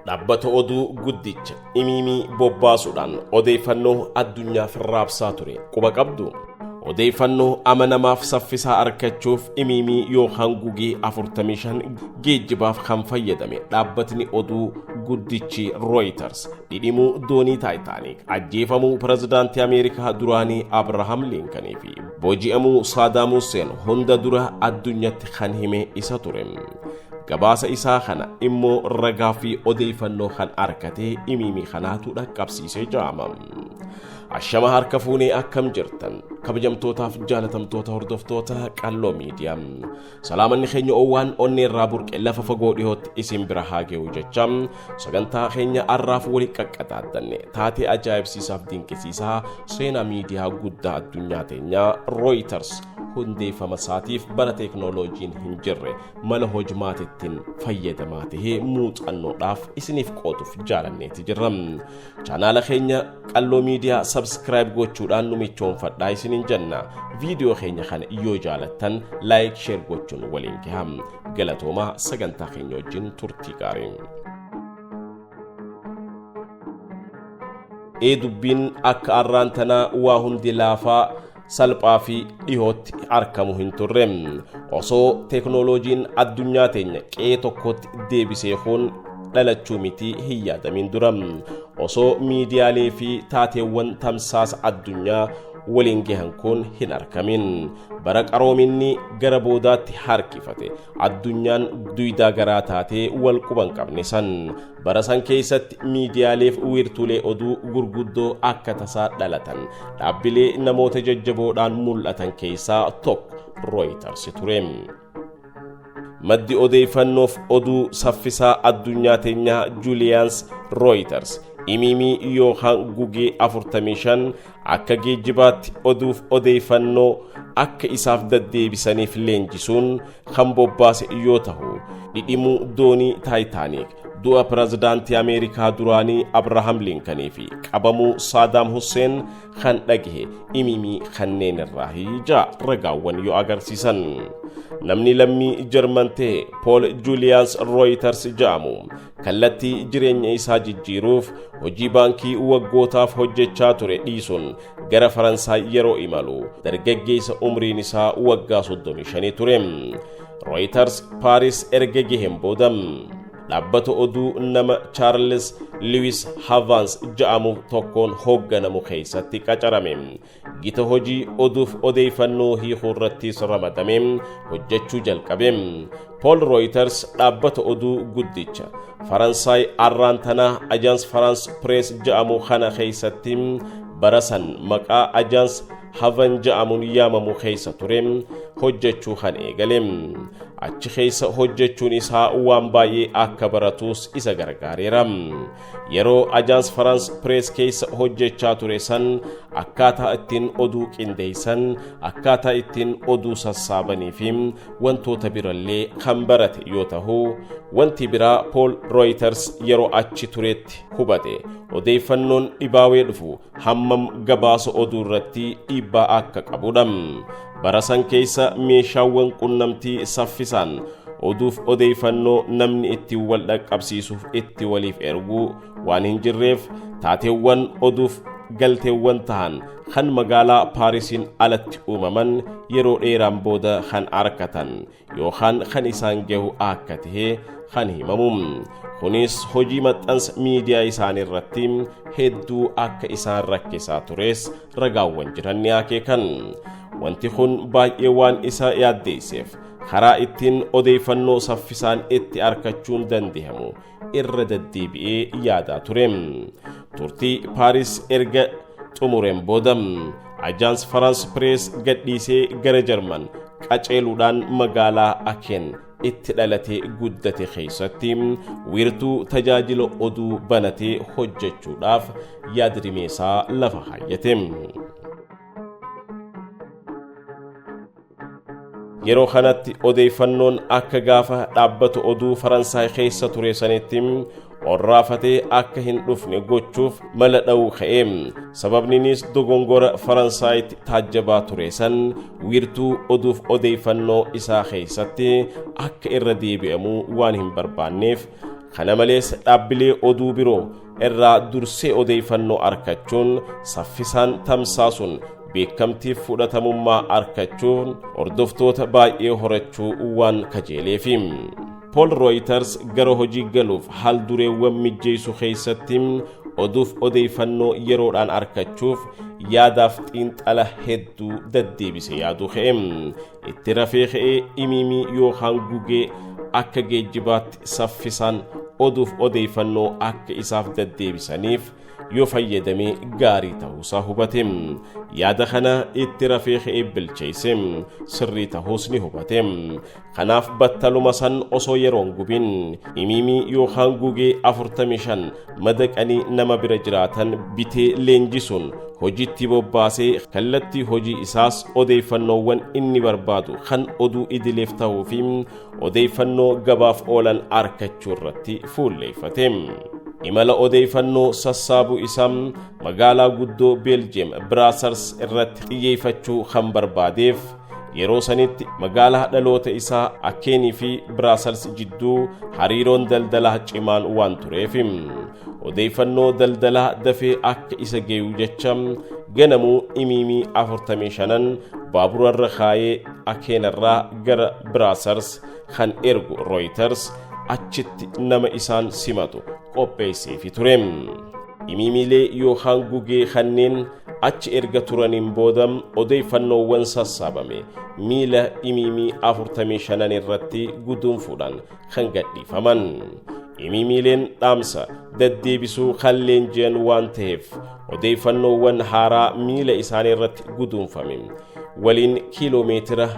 dhaabbata oduu guddicha imimii bobbaasuudhaan odeeffannoo addunyaaf raabsaa ture quba qabdu. Odeeffannoo amanamaaf saffisaa argachuuf imimii yookaan gugee 45 geejjibaaf kan fayyadame dhaabbatni oduu guddichi Reuters dhidhimuu doonii Titanic ajjeefamuu pirezidaantii Ameerikaa duraanii Abraham Lincoln fi booji'amuu Saddam Hussein hunda dura addunyatti kan hime isa ture. Gabaasa isaa kana immoo ragaa fi odeeffannoo kan argatee imimii kanaatu dhaqqabsiisee jaama. Ashama harka fuunee akkam jirtan kabajamtootaaf jaalatamtoota hordoftoota qalloo miidiyaa salaamanni keenya owwaan onneerraa burqe lafa fagoo dhihootti isin bira haa ga'u jecha sagantaa keenya arraaf wali qaqqaxaaddanne taatee ajaa'ibsiisaaf dinqisiisaa seenaa miidiyaa guddaa addunyaa teenyaa Reuters hundeeffama isaatiif bara teeknooloojiin hin jirre mala hojmaatittiin fayyadamaa tahee muuxannoodhaaf isiniif qooduuf jaalanneeti jirra. Chaanaala keenya qalloo miidiyaa subscribe gochuudhaan numichoonfadhaa isinin jenna. Viidiyoo keenya kana yoo jaalattan like share gochuun waliin gahaa. Galatoomaa sagantaa keenya wajjin turtii gaarii. Dubbiin akka arraan tanaa waa hundi laafaa salphaa fi dhihootti argamu hin turre. Osoo teeknooloojiin addunyaa teenya qe'ee tokkotti deebisee kun dhalachuu miti hin yaadamin dura. Osoo miidiyaalee fi taateewwan tamsaasa addunyaa waliin gahan kun hin argamin. Bara qaroominni gara boodaatti harkifate addunyaan duydaa garaa taatee wal quban qabne san. Bara san keessatti miidiyaaleef wiirtuulee oduu gurguddoo akka tasaa dhalatan dhaabbilee namoota jajjaboodhaan mul'atan keessaa tokko Reuters ture. Maddi odeeffannoof oduu saffisaa addunyaa teenyaa Julius Reuters imimii yookaan gugee 45 akka geejjibaatti oduuf odeeffannoo akka isaaf daddeebisaniif leenjisuun kan bobbaase yoo ta'u dhidhimuu doonii Titanic du'a pirezidaantii Ameerikaa duraanii Abraham Lincoln fi qabamuu Saddam Hussein kan dhagahe imimii kanneen irraa hija ragaawwan yoo agarsiisan. Namni lammii Jarman ta'e Paul Julius Reuters jedhamu kallattii jireenya isaa jijjiiruuf hojii baankii waggootaaf hojjechaa ture dhiisuun gara Faransaay yeroo imalu dargaggeessa umriin isaa waggaa 35 ture. Reuters Paris erga gaheen booda dhaabbata oduu nama Charles Lewis Havans jedhamu tokkoon hoogganamu keessatti qacarame. Gita hojii oduuf odeeffannoo hiikuurrattis ramadame hojjechuu jalqabe. Paul Reuters dhaabbata oduu guddicha Faransaay arraan tanaa Agence France Presse jedhamu kana keessatti barasan maqaa Agence Havan jedhamuun yaamamu keessa ture hojjechuu kan eegale. Achi keessa hojjechuun isaa waan baay'ee akka baratus isa gargaareera. Yeroo Agence France Presse keessa hojjechaa ture san akkaataa ittiin oduu qindeessan, akkaataa ittiin oduu sassaabanii fi wantoota birallee kan barate yoo ta'u, wanti biraa Paul Reuters yeroo achi turetti hubate odeeffannoon dhibaawee dhufu hammam gabaasa oduu irratti dhiibbaa akka qabudha. Barasan keessa meeshaawwan qunnamtii saffisaan oduuf odeeffannoo namni itti wal dhaqqabsiisuuf itti waliif ergu waan hin jirreef taateewwan oduuf galteewwan tahan kan magaalaa Paarisiin alatti uumaman yeroo dheeraan booda kan arkatan yookaan kan isaan gahu akka ta'e kan himamu. Kunis hojii maxxansa miidiyaa isaanii irratti hedduu akka isaan rakkisaa tures ragaawwan jiran ni akeekan. Wanti kun baay'ee waan isa yaaddeesseef karaa ittiin odeeffannoo saffisaan itti argachuun danda'amu irra deddeebi'ee yaadaa ture. Turtii Paris erga xumureen booda Agence France Presse gadhiisee gara Jarman qaceeluudhaan magaalaa Aachen itti dhalatee guddate keessatti wiirtuu tajaajila oduu banatee hojjechuudhaaf yaadrimeesaa lafa hayyate. Yeroo kanatti odeeffannoon akka gaafa dhaabbata oduu Faransaay keessa ture sanitti orraafatee akka hin dhufne gochuuf mala dha'uu ka'e. Sababninis dogongora Faransaaytti taajjabaa ture san wiirtuu oduuf odeeffannoo isaa keessatti akka irra deebi'amu waan hin barbaanneef kana malees dhaabbilee oduu biroo irraa dursee odeeffannoo argachuun saffisaan tamsaasuun beekamtiif fudhatamummaa argachuun hordoftoota baay'ee horachuu waan kajeeleef. Paul Reuters gara hojii galuuf haal dureewwan mijeessu keessatti oduuf odeeffannoo yeroodhaan argachuuf yaadaaf xiinxala hedduu deddeebisee yaaduu ka'e. Itti rafee ka'ee imiimii yookaan gugee akka geejjibaatti saffisaan oduuf odeeffannoo akka isaaf deddeebisaniif yoo fayyadamee gaarii ta'uusaa hubate. Yaada kana itti rafee ka'ee bilcheesse sirrii ta'uus ni hubate. Kanaaf battaluma san osoo yeroon gubin imiimii yookaan gugee 45 madaqanii nama bira jiraatan bitee leenjisuun hojiitti bobbaasee kallattii hojii isaas odeeffannoowwan inni barbaadu kan oduu idileef ta'uu fi odeeffannoo gabaaf oolan argachuu irratti fuulleeffate. Imala odeeffannoo sassaabuu isaa magaalaa guddoo Belgium Brussels irratti xiyyeeffachuu kan barbaadeef yeroo sanitti magaalaa dhaloota isaa Akeenii fi Brussels jidduu hariiroon daldalaa cimaan waan tureef odeeffannoo daldalaa dafee akka isa geeyu jecha ganamuu imiimii 45 baaburarra kaayee Akeenirraa gara Brussels kan ergu Reuters achitti nama isaan simatu qopheessee ture. Imiimiilee yookaan gugee kanneen achi erga turaniin booda odeeffannoowwan sassaabame miila imiimii 45 irratti guduunfuudhaan kan gadhiifaman. Imiimiileen dhaamsa deddeebisuu kan leenji'an waan ta'eef odeeffannoowwan haaraa miila isaanii irratti guduunfame waliin kiiloomeetira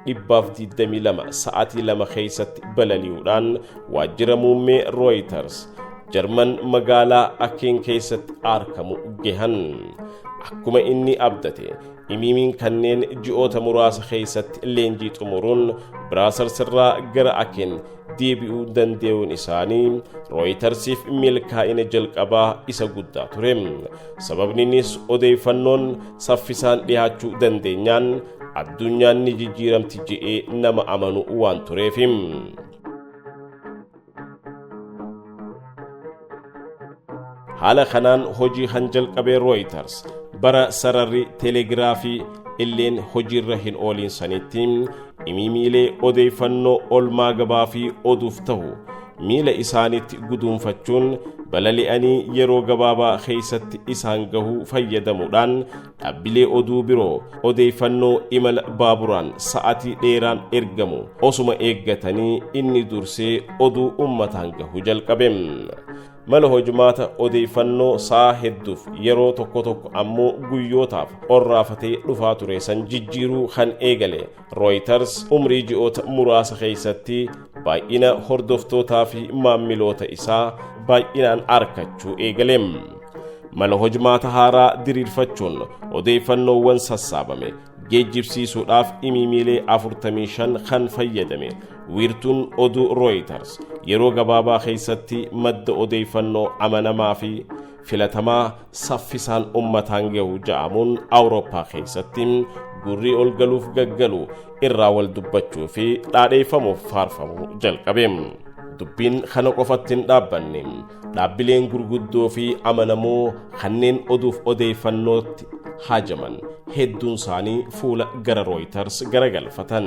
122 sa'aatii 2 keessatti balali'uudhaan waajjira muummee Reuters Jarman magaalaa Akeen keessatti argamu gahan. Akkuma inni abdate imiimiin kanneen ji'oota muraasa keessatti leenjii xumuruun Brussels irraa gara Akeen deebi'uu danda'uun isaanii Reutersiif milkaa'ina jalqabaa isa guddaa ture. Sababninis odeeffannoon saffisaan dhiyaachuu dandeenyaan addunyaan ni jijjiiramti jedhee nama amanu waan tureef. Haala kanaan hojii kan jalqabee Reuters bara sararri telegiraafii illeen hojiirra hin ooliin sanitti imiimiilee odeeffannoo olmaa gabaa fi oduuf ta'u miila isaaniitti guduunfachuun balali'anii yeroo gabaabaa keessatti isaan gahuu fayyadamuudhaan dhaabbilee oduu biroo odeeffannoo imala baaburaan sa'atii dheeraan ergamu osuma eeggatanii inni dursee oduu ummataan gahuu jalqabe. Mala hojumaata odeeffannoo sa'a hedduuf yeroo tokko ammoo guyyootaaf orraafatee dhufaa ture san jijjiiruu kan eegale Reuters umrii ji'oota muraasa keessatti baay'ina hordoftootaa fi maamiloota isaa baay'inaan argachuu eegale. Mala hojumaata haaraa diriirfachuun odeeffannoowwan sassaabame geejjibsiisuudhaaf imiimiilee 45 kan fayyadame wiirtuun oduu Reuters yeroo gabaabaa keessatti madda odeeffannoo amanamaa fi filatamaa saffisaan ummataan gahu ja'amuun Awurooppaa keessatti gurrii ol galuuf gaggalu irraa wal dubbachuu fi dhaadheeffamuuf faarfamuu jalqabe. Dubbiin kana qofatti hin dhaabbanne dhaabbileen gurguddoo fi amanamoo kanneen oduuf odeeffannootti haajaman hedduun isaanii fuula gara Reuters garagalfatan.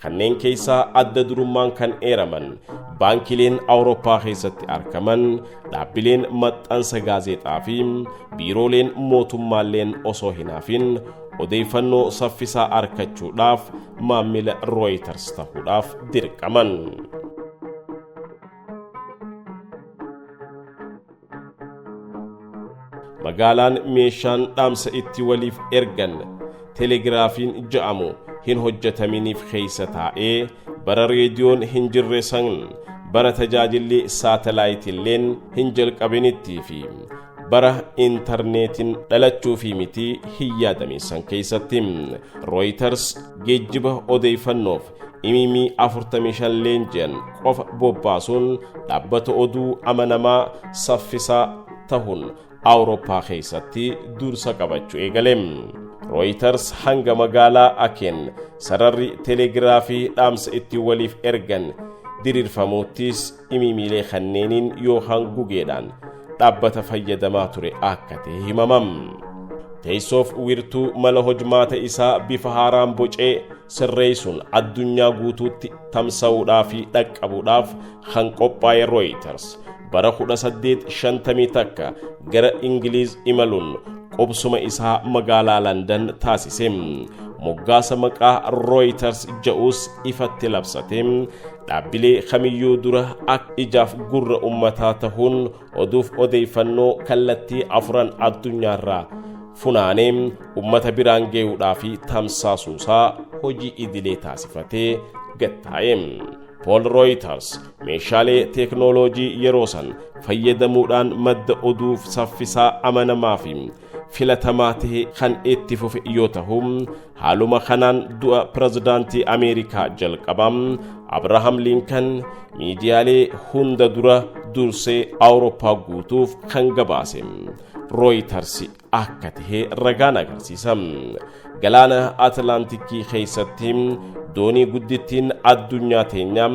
Kanneen keessaa adda durummaan kan eeraman baankileen Awurooppaa keessatti argaman dhaabbileen maxxansa gaazexaa fi biirooleen mootummaalleen osoo hin hafin odeeffannoo saffisaa argachuudhaaf maamila Reuters ta'uudhaaf dirqaman. Magaalaan meeshaan dhaamsa itti waliif ergan telegiraafiin ja'amu hin hojjetaminiif keessa taa'ee bara reediyoon hin jirre san bara tajaajilli saatelaayitilleen hin jalqabinitti fi bara intarneetiin dhalachuu fi miti hin yaadameessan keessatti Reuters geejjiba odeeffannoof imiimii 45 leenji'an qofa bobbaasuun dhaabbata oduu amanamaa saffisaa ta'uun Awurooppaa keessatti dursa qabachuu eegale. Reuters hanga magaalaa Akeen sararri telegiraafii dhaamsa itti waliif ergan diriirfamuuttis imiimiilee kanneeniin yookaan gugeedhaan dhaabbata fayyadamaa ture akka ta'e himamam. teessoof wiirtuu mala hojmaata isaa bifa haaraan bocee sirreessuun addunyaa guutuutti tamsa'uudhaaf fi dhaqqabuudhaaf kan qophaa'e Reuters bara 1851 gara Ingiliiz imaluun qubsuma isaa magaalaa London taasise. moggaasa maqaa Reuters ja'us ifatti labsate. dhaabbilee kamiyyuu dura akka ijaaf gurra ummataa ta'uun oduuf odeeffannoo kallattii afuran addunyaarraa funaanee ummata biraan ge'uudhaaf tamsaasuusaa hojii idilee taasifatee gattaa'e. Paul Reuters meeshaalee teeknooloojii yeroo san fayyadamuudhaan madda oduuf saffisaa amanamaa fi filatamaa ta'e kan itti fufe yoo ta'u, haaluma kanaan du'a pirezidaantii Ameerikaa jalqabaa Abrahaam Lincoln miidiyaalee hunda dura dursee Awurooppaa guutuuf kan gabaase Reuters akka ta'e ragaan agarsiisa. Galaana Atlaantikii keessatti doonii guddittiin addunyaa teenyaa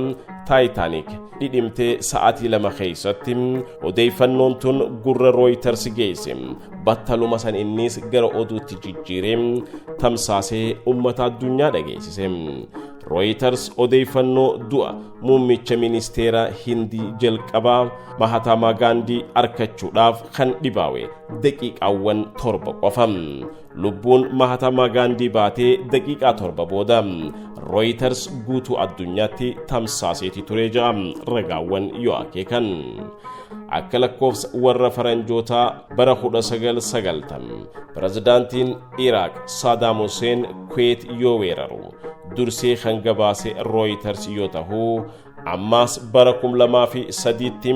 Titanic dhidhimtee sa'aatii 2 keessatti odeeffannoon tun gurra Reuters geesse. battaluma san innis gara oduutti jijjiiree tamsaasee ummata addunyaa dhageessise. Reuters odeeffannoo du'a muummicha ministeera Hindii jalqabaa Mahatma Gandhi argachuudhaaf kan dhibaawe daqiiqaawwan 7 qofa. Lubbuun Mahatma Gandhi baatee daqiiqaa 7 booda Reuters guutuu addunyaatti tamsaaseeti ture jedha ragaawwan yoo akeekan. Akka lakkoofsa warra faranjootaa bara 1990 pirezidaantiin Iraaq Saddam Hussein Kuwait yoo weeraru dursee kan gabaase Reuters yoo ta'u, ammas bara 2003tti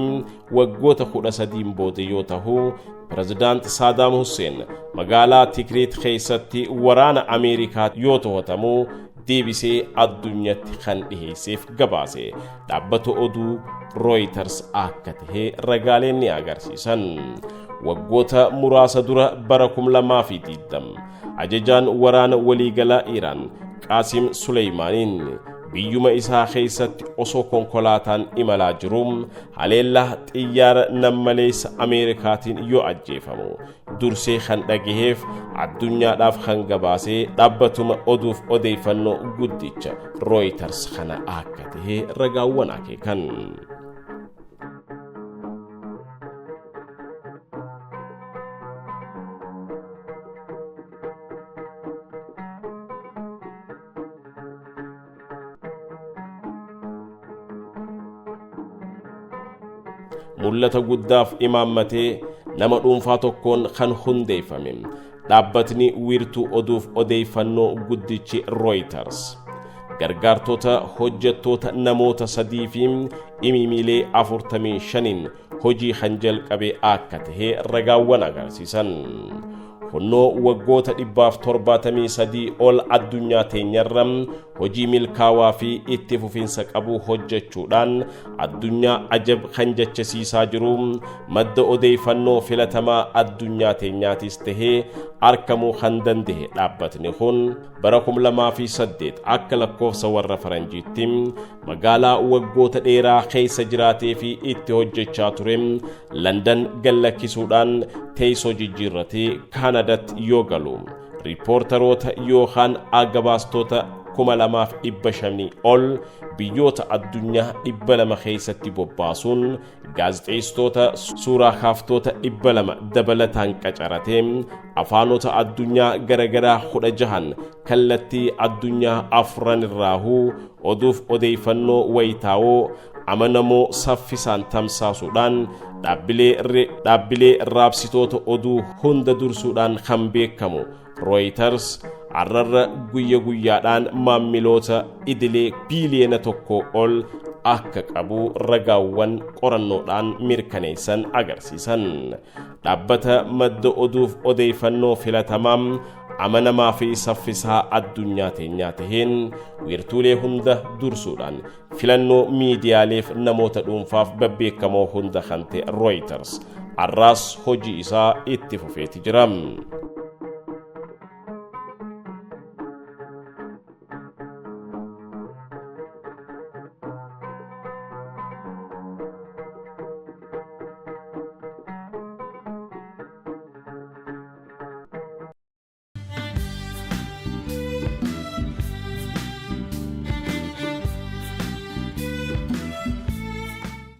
waggoota 13 booda yoo ta'u, pirezidaant Saddam Hussein magaalaa Tikrit keessatti waraana Ameerikaa yoo to'atamu deebisee addunyaatti kan dhiheesseef gabaase dhaabbata oduu Reuters akka ta'e ragaaleen ni agarsiisan. Waggoota muraasa dura bara 2020 ajajaan waraana waliigalaa Iraan Qasim Suleymaaniin biyyuma isaa keessatti osoo konkolaataan imalaa jiru haleellaa xiyyaara nammaleessa Ameerikaatiin yoo ajjeefamu dursee kan dhageef addunyaadhaaf kan gabaase dhaabbatuma oduuf odeeffannoo guddicha Reuters kana akka ta'e ragaawwan akeekan. Mul'ata guddaaf imaammatee nama dhuunfaa tokkoon kan hundeeffame dhaabbatni wiirtuu oduuf odeeffannoo guddichi Reuters gargaartota hojjettoota namoota 3 fi imiimiilee 45 hojii kan jalqabe akka ta'e ragaawwan agarsiisan. Kunnoo waggoota 173 ol addunyaa teenyarra hojii milkaawaa fi itti fufiinsa qabu hojjechuudhaan addunyaa ajab kan jechisiisaa jiru madda odeeffannoo filatamaa addunyaa teenyaatis ta'ee argamuu kan danda'e dhaabbatni kun bara 2008 akka lakkoofsa warra faranjiitti magaalaa waggoota dheeraa keessa jiraatee fi itti hojjechaa ture London gallakkisuudhaan teessoo jijjiirratee Kaanaadaatti yoo galu riipoortaroota yookaan agabaastota 2500 ol biyyoota addunyaa 200 keessatti bobbaasuun gaazexeessitoota suuraa kaaftota 200 dabalataan qacaratee afaanota addunyaa garagaraa 16 kallattii addunyaa 4 irraahuu oduuf odeeffannoo wayitaawoo amanamoo saffisaan tamsaasuudhaan dhaabbilee raabsitoota oduu hunda dursuudhaan kan beekamu Reuters arrarra guyyaadhaan maamiloota idilee biiliyoona 1 ol akka qabu ragaawwan qorannoodhaan mirkaneessan agarsiisan. Dhaabbata madda oduuf odeeffannoo filatamaa amanamaa fi saffisaa addunyaa teenyaa taheen wiirtuulee hunda dursuudhaan filannoo miidiyaaleef namoota dhuunfaaf babbeekamoo hunda kan ta'e Reuters arraas hojii isaa itti fufeeti jira.